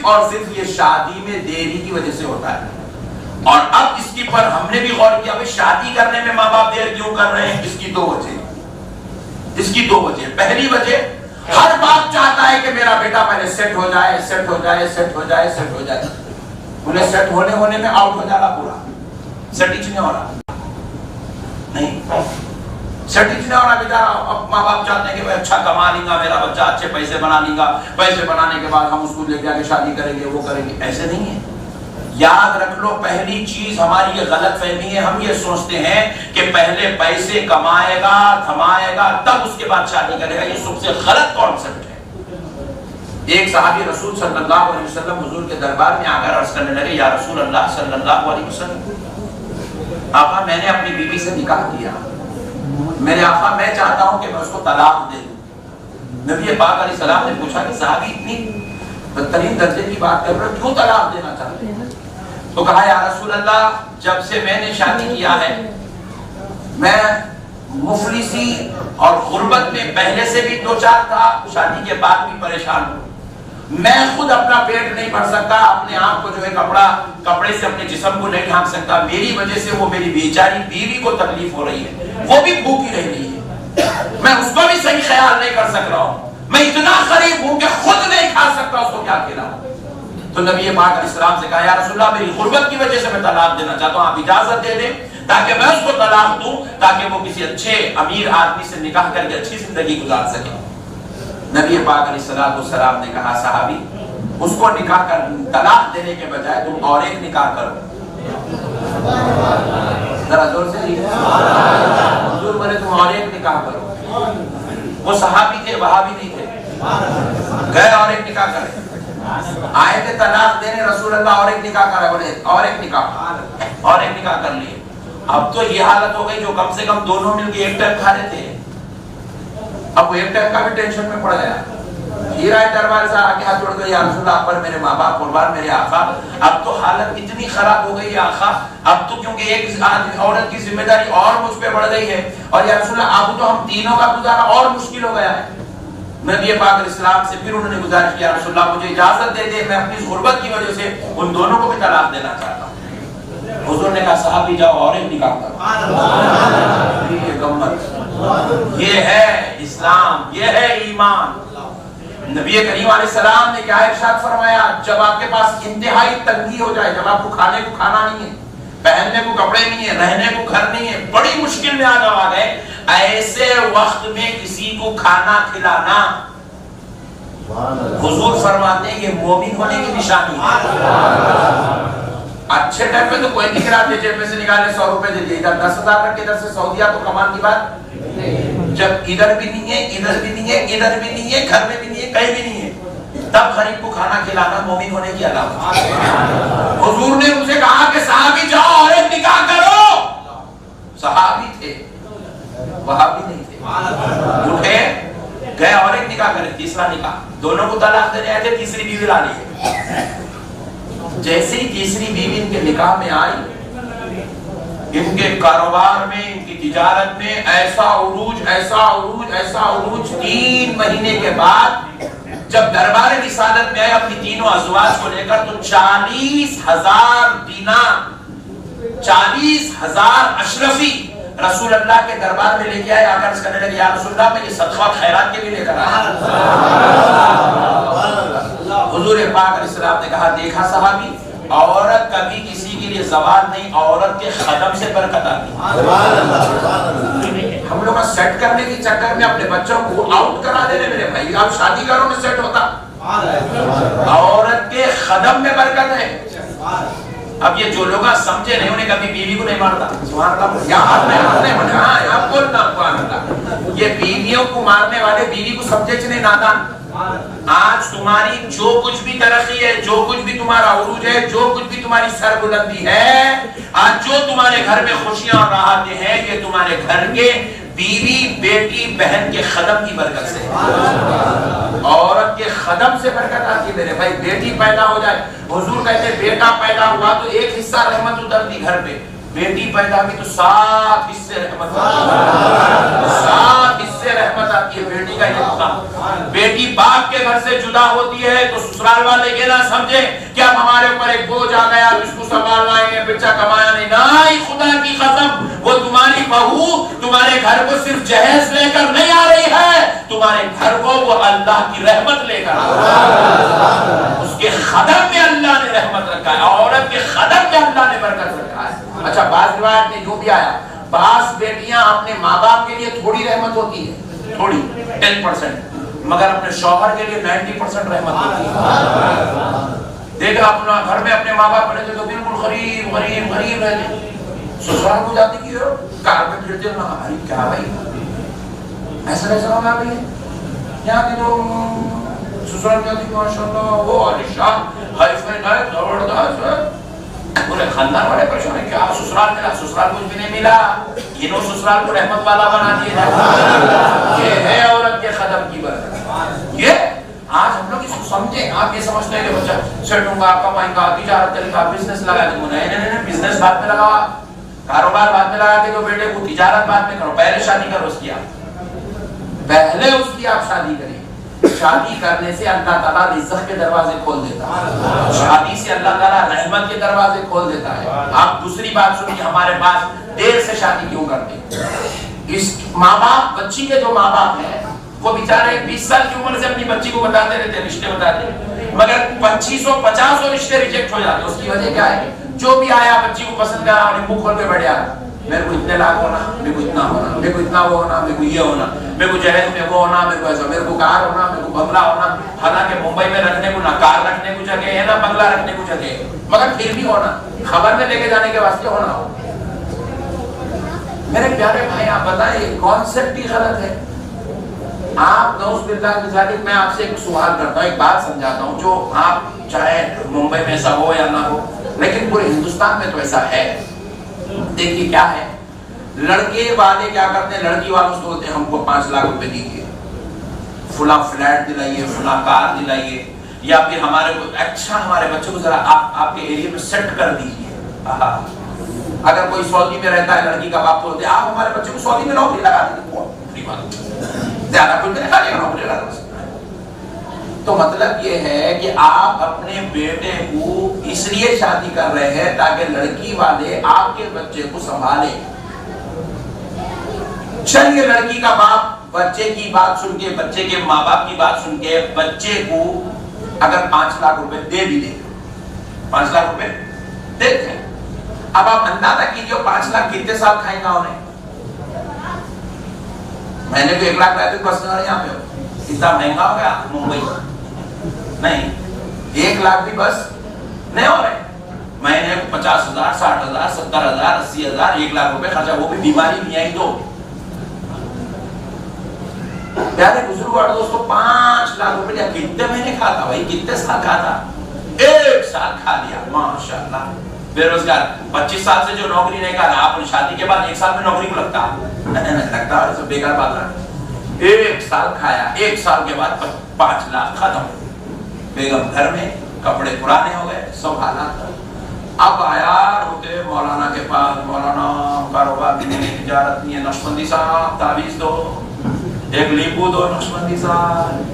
صرف اور صرف یہ شادی میں دیری کی وجہ سے ہوتا ہے. اور اب اس کی پر ہم نے بھی غور کیا کہ شادی کرنے میں ماں باپ دیر کیوں کر رہے ہیں. اس کی دو وجہ. پہلی وجہ ہر باپ چاہتا ہے کہ میرا بیٹا پہلے سیٹ ہو جائے. انہیں سیٹ ہونے میں آؤٹ ہو جائے گا پورا. سیٹ نہیں ہو رہا بیچارا. اب ماں باپ چاہتے ہیں کہ وہ اچھا کما لیں گا میرا بچہ, اچھے پیسے بنا لیں گا, پیسے بنانے کے بعد ہم اس کو لے جا کے شادی کریں گے, وہ کریں گے. ایسے نہیں ہے. یاد رکھ لو, پہلی چیز ہماری یہ غلط فہمی ہے. ہم یہ سوچتے ہیں کہ پہلے پیسے کمائے گا, تھمائے گا, تب اس کے بعد شادی کرے گا. یہ سب سے غلط کانسیپٹ ہے. ایک صحابی رسول صلی اللہ علیہ وسلم حضور کے دربار میں آ کر عرض کرنے لگے, یا رسول اللہ صلی اللہ علیہ وسلم, آقا میں نے اپنی بیوی سے نکاح کیا, میرے آقا میں چاہتا ہوں کہ میں اس کو طلاق دے دوں. نبی پاک علیہ السلام نے پوچھا کہ صحابی اتنی بدترین درجے کی بات کر رہے ہو, کیوں طلاق دینا چاہتے ہیں؟ تو کہا, یا رسول اللہ جب سے میں نے شادی کیا ہے میں مفلسی اور غربت میں پہلے سے بھی دو چار تھا, شادی کے بعد بھی پریشان ہوں. میں خود اپنا پیٹ نہیں بھر سکتا, اپنے آپ کو جو ہے کپڑے سے اپنے جسم کو نہیں ڈھانک سکتا. میری وجہ سے وہ میری بیچاری بیوی کو تکلیف ہو رہی ہے, وہ بھی بھوکی رہ رہی ہے, میں اس کو بھی صحیح خیال نہیں کر سک رہا ہوں, میں اتنا غریب ہوں کہ خود نہیں کھا سکتا, اس کو کیا کھلاؤں. تو نبی پاک علیہ السلام سے کہا, یا رسول اللہ میری غربت کی وجہ سے میں طلاق دینا چاہتا ہوں, آپ اجازت دے دیں تاکہ میں اس کو طلاق دوں, تاکہ وہ کسی اچھے امیر آدمی سے نکاح کر کے اچھی زندگی گزار سکے. نبی پاک علیہ السلام نے کہا, صحابی اس کو نکاح کر طلاق دینے کے بجائے تم اور ایک نکاح کرو. ذرا زور سے حضور بولے تم اور ایک نکاح کرو. وہ صحابی تھے, وہابی نہیں تھے, گئے اور ایک نکاح کرے. آئے تھے طلاق دینے, رسول اللہ اور ایک نکاح کرے, بولے اور ایک نکاح کر لیے. اب تو یہ حالت ہو گئی جو کم سے کم دونوں مل کے ایک ٹائم کھا رہے تھے, اب وہ ایک ٹائم کا بھی ٹینشن میں پڑ گیا. ہیرا دربار سے آ کے ہاتھ جوڑ گئے, یا رسول اللہ پر میرے ماں باپ قربان میرے آقا, اب تو حالت اتنی خراب ہو گئی ہے آقا, اب تو کیونکہ ایک عورت کی ذمہ داری اور مجھ پہ بڑھ گئی ہے, اور یا رسول اللہ اب تو ہم تینوں کا گزارا اور مشکل ہو گیا ہے. نبی پاک علیہ السلام سے پھر انہوں نے گزارش کیا, رسول اللہ مجھے اجازت دے دے, میں اپنی غربت کی وجہ سے ان دونوں کو بھی طلاق دینا چاہتا ہوں. حضور نے کہا, صحابی جاؤ اور ایک نکاح کرو. یہ گمت, یہ ہے اسلام, یہ ہے ایمان. نبی کریم علیہ السلام نے کیا ارشاد فرمایا, جب آپ کے پاس انتہائی تنگی ہو جائے, جب آپ کو کھانے کو کھانا نہیں ہے, پہننے کو کپڑے نہیں ہے, رہنے کو گھر نہیں ہے, بڑی مشکل میں آ گئے, ایسے وقت میں کسی کو کھانا کھلانا, حضور فرماتے ہیں یہ مومن ہونے کی نشانی ہے. اچھے ٹائم پہ تو کوئی نہیں کھلاتے, جیب میں سے نکالے 100 روپے دے دیے, ادھر 10,000 رکھ کے ادھر سے سعودیہ تو کمان کی بات. جب ادھر بھی نہیں ہے, ادھر بھی نہیں ہے, ادھر بھی نہیں ہے, گھر میں بھی نہیں ہے, کہیں بھی نہیں ہے, تب غریب کو کھانا کھلانا مومن ہونے کی علامت. حضور نے ان سے کہا کہ صحابی جاؤ اور ایک نکاح کرو. صحابی تھے, وہابی نہیں تھے, اٹھے گئے اور ایک نکاح کرے. تیسرا نکاح, دونوں کو طلاق دینے آئے تھے, تیسری بیوی لا لی. جیسے ہی تیسری بیوی ان کے نکاح میں آئی, ان کے کاروبار میں, ان کی تجارت میں ایسا عروج, 3 مہینے کے بعد جب دربار رسالت میں آئے اپنی تینوں ازواج کو لے کر, تو 40,000 دینار, 40,000 اشرفی رسول اللہ کے دربار میں لے کے آئے. آ کر اس کرنے لگے, یا رسول اللہ میں یہ صدقہ خیرات کے لیے لے کر آیا. حضور پاک علیہ السلام نے کہا, دیکھا صحابی, عورت کبھی کسی کے لیے زوال نہیں, عورت کے قدم سے برکت آتی. ہم لوگ سیٹ کرنے کی چکر میں اپنے بچوں کو آؤٹ کرا دے رہے. میرے بھائی آپ شادی کرو میں سیٹ ہوتا, عورت کے قدم میں برکت ہے. اب یہ جو لوگ سمجھے نہیں, انہیں کبھی بیوی کو نہیں مارتا. سبحان اللہ, یا آپ نے مارنے والے, ہاں آپ بولنا سبحان اللہ. یہ بیویوں کو مارنے والے بیوی کو سمجھے چنے نادان. آج تمہاری جو کچھ بھی ترقی ہے, جو کچھ بھی تمہارا عروج ہے, جو کچھ بھی تمہاری سربلندی ہے, آج جو تمہارے گھر میں خوشیاں اور راحتیں ہیں, یہ تمہارے گھر کے بیوی, بیٹی, بہن کے قدم کی برکت سے. عورت کے قدم سے برکت آتی ہے میرے بھائی. بیٹی پیدا ہو جائے, حضور کہتے ہیں بیٹا پیدا ہوا تو ایک حصہ رحمت اترتی گھر پہ, بیٹی پیدا ہوئی تو 7 حصے رحمت آتی ہے، 7 حصے رحمت آتی ہے بیٹی کا یہ مقام۔ بیٹی باپ کے گھر سے جدا ہوتی ہے تو سسرال والے یہ نہ سمجھے کہ اب ہمارے اوپر ایک بوجھ آ گیا، اس کو سنبھالنا ہے، بچہ کمایا نہیں، نہیں، خدا کی قسم وہ تمہاری بہو تمہارے گھر کو صرف جہیز لے کر نہیں آ رہی ہے، تمہارے گھر کو وہ اللہ کی رحمت لے کر آ رہی ہے۔ اس کے خدم میں اللہ نے رحمت رکھا ہے، عورت کے خدم میں اللہ نے برکت رکھا ہے۔ اچھا، بعض روایت میں جو بھی آیا، بعض بیٹیاں اپنے ماں باپ کے لیے تھوڑی رحمت ہوتی ہے، تھوڑی 10%، مگر اپنے شوہر کے لیے 90% رحمت ہوتی ہے۔ دیکھا اپنا گھر میں اپنے ماں باپ رہتے تو بالکل غریب غریب غریب رہتے، سسرال کو جاتی کی ہو کار پہ پھرتے نہ، ارے کیا بھائی ایسا ایسا ہوگا بھائی، یہاں کی تو سسرال جاتی کہ ماشاءاللہ وہ عالیشان ہائی فائی لائف زبردست ہے، پورے خاندان والے پریشان ہیں، کیا سسرال ملا؟ سسرال کچھ بھی نہیں ملا، انہوں سسرال کو رحمت والا بنا دیا جائے۔ یہ ہے عورت کے قدم کی برکت۔ یہ آج ہم لوگ اس کو سمجھیں، آپ یہ سمجھتے ہیں کہ بچہ سیٹوں گا، کمائیں گا، تجارت کرے گا، بزنس لگا دیں گے، نہیں، بزنس بعد میں لگاؤ، کاروبار بعد میں لگا کے دو بیٹے کو، تجارت بعد میں کرو، پہلے شادی کرو اس کی، آپ پہلے اس کی آپ شادی کریں۔ شادی کرنے سے اللہ تعالیٰ رزق کے دروازے کھول دیتا ہے، شادی سے اللہ تعالیٰ رحمت کے دروازے کھول دیتا ہے۔ آپ دوسری بات سنیے، ہمارے پاس دیر سے شادی کیوں کرتے ہیں؟ اس ماں باپ، بچی کے جو ماں باپ ہیں وہ بیچارے 20 سال کی عمر سے اپنی بچی کو بتاتے رہتے ہیں، رشتے بتاتے ہیں، مگر 2500-50 رشتے ریجیکٹ ہو جاتے ہیں۔ اس کی وجہ کیا ہے؟ جو بھی آیا بچی کو پسند کرا اور منہ کھول کے بیٹھ جاتا، میرے کو اتنے لاکھ ہونا، میرے کو اتنا ہونا، میرے کو اتنا وہ ہونا، میرے کو یہ ہونا، میرے کو جہیز میں وہ ہونا، میرے کو ایسا، میرے کو کار ہونا، میرے کو بنگلہ ہونا۔ حالانکہ ممبئی میں رکھنے کو نہ کار رکھنے کو جگہ ہے، نہ بنگلہ رکھنے کو جگہ ہے، مگر پھر بھی ہونا، خبر میں لے کے جانے کے واسطے ہونا ہو۔ میرے پیارے بھائی، آپ بتائیں کانسیپٹ ہی غلط ہے۔ آپ نعوذ باللہ من ذالک، میں آپ سے ایک سوال کرتا ہوں، ایک بات سمجھاتا ہوں، جو آپ چاہے ممبئی میں ایسا ہو یا نہ ہو، لیکن پورے ہندوستان میں تو ایسا ہے۔ دیکھیے کیا ہے، لڑکے والے کیا کرتے ہیں، لڑکی والوں سے بولتے ہیں ہم کو 5 لاکھ روپے دیجیے، فلاں فلیٹ دلائیے، فلاں کار دلائیے، یا پھر ہمارے کو اچھا ہمارے بچوں کو ذرا آپ کے ایریا میں سیٹ کر دیجیے۔ اگر کوئی سعودی میں رہتا ہے لڑکی کا باپ بولتے ہیں آپ ہمارے بچے کو سعودی میں نوکری لگا دیجیے، زیادہ کچھ نہیں، خالی نوکری لگا دو۔ تو مطلب یہ ہے کہ آپ اپنے بیٹے کو اس لیے شادی کر رہے ہیں تاکہ لڑکی والے آپ کے بچے کو سنبھالیں۔ چلیے لڑکی کا باپ بچے کی بات سن کے، بچے کے ماں باپ کی بات سن کے بچے کو اگر 5 لاکھ روپے دے بھی دے، 5 لاکھ روپے دیتے ہیں، اب آپ اندازہ کیجیے 5 لاکھ کتنے سال کھائیں گا انہیں؟ میں نے تو 1 لاکھ رہتے بس یہاں پہ اتنا مہنگا ہو گیا ممبئی، نہیں 1 لاکھ بھی بس نہیں ہو رہے، مہینے 50,000 60,000 70,000 80,000 1 لاکھ روپے خرچہ، وہ بھی بیماری بھی آئی تو۔ پیارے بزرگ اور دوستو، 5 لاکھ روپے یا کتنے مہینے کھاتا بھائی، کتنے سال کھاتا؟ 1 سال کھا لیا، ماشاءاللہ۔ بے روزگار 25 سال سے جو نوکری نہیں کر رہا، آپ شادی کے بعد 1 سال میں نوکری کو لگتا لگتا ہے، سب بیکار بات ہے۔ 1 سال کھایا، 1 سال کے بعد 5 لاکھ ختم، بیگم گھر میں، کپڑے پرانے ہو گئے، سب حالات۔ اب آیا ہوتے مولانا کے پاس، مولانا کاروبار بھی نہیں، تجارت نہیں ہے، نقشبندی صاحب تعویذ دو، ایک لیبو دو نقشبندی صاحب،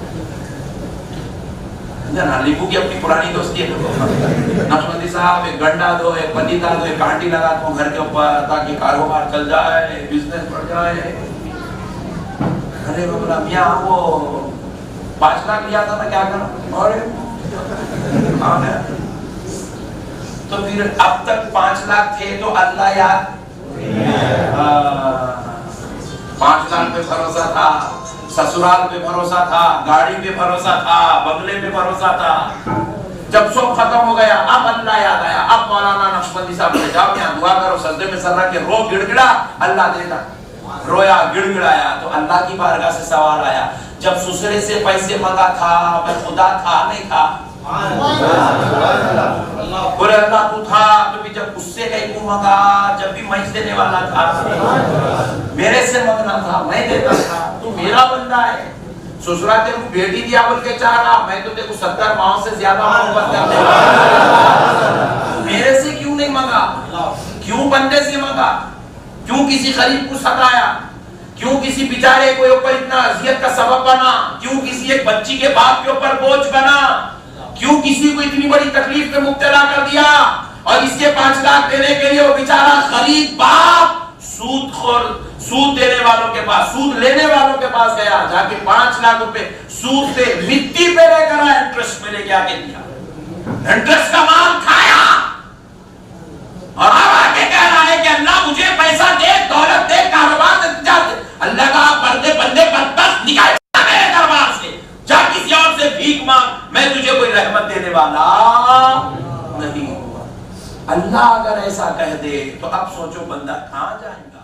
لیبو کی اپنی پرانی دوستی ہے، نقشبندی صاحب ایک گنڈا دو، ایک پلیتا دو، ایک کانٹی لگا دو گھر کے اوپر تاکہ کاروبار چل جائے، بزنس بڑھ جائے۔ ارے بابا میاں وہ 5 لاکھ لیا تھا میں کیا کروں، اور تو پھر اب تک 5 لاکھ تھے تو اللہ یاد، 5 لاکھ پہ بھروسہ تھا، سسرال پہ بھروسہ تھا، گاڑی پہ بھروسہ تھا، بنگلے پہ بھروسہ تھا، جب سب ختم ہو گیا اب اللہ یاد آیا، اب مولانا نقشبندی صاحب نے جاؤ یہاں دعا کرو، سجدے میں سر رکھ کے رو، گڑ گڑا، اللہ دے گا، رویا گڑ گڑایا تو اللہ کی بارگاہ سے سوال آیا، جب سسرے سے پیسے مانگا تھا میں خدا تھا نہیں تھا؟ بولے اللہ تو تھا، تو بھی جب اس سے کہیں کو مانگا، جب بھی میں دینے والا تھا، میرے سے مانگنا تھا میں دیتا تھا، تو میرا بندہ ہے، سسرا تیرے کو بیٹی دیا بول کے چاہ رہا، میں تو تیرے کو 70 ماؤں سے زیادہ محبت کرتا ہوں، میرے سے کیوں نہیں مانگا؟ کیوں بندے سے مانگا؟ کیوں کسی غریب کو ستایا؟ کیوں کسی بیچارے کے اوپر اتنا اذیت کا سبب بنا؟ کیوں کسی ایک بچی کے باپ کے اوپر بوجھ بنا؟ کیوں کسی کو اتنی بڑی تکلیف میں مبتلا کر دیا؟ اور اس کے 5 لاکھ دینے کے لیے وہ بیچارہ غریب باپ سود خور، سود دینے والوں کے پاس، سود لینے والوں کے پاس گیا، جا کے 5 لاکھ روپے سود پہ مٹی پہ لے کر آیا، انٹرسٹ میں لے کے آگے دیا، انٹرسٹ کا مال کھایا، اور اب آگے کہہ رہا ہے کہ اللہ مجھے پیسہ دے، دولت دے، کاروبار دے۔ اللہ کا بندے بدبخت نکال میرے دربار سے، جا کسی اور سے بھیک مانگ، میں تجھے کوئی رحمت دینے والا نہیں ہوں۔ اللہ اگر ایسا کہہ دے تو اب سوچو بندہ کہاں جائے گا؟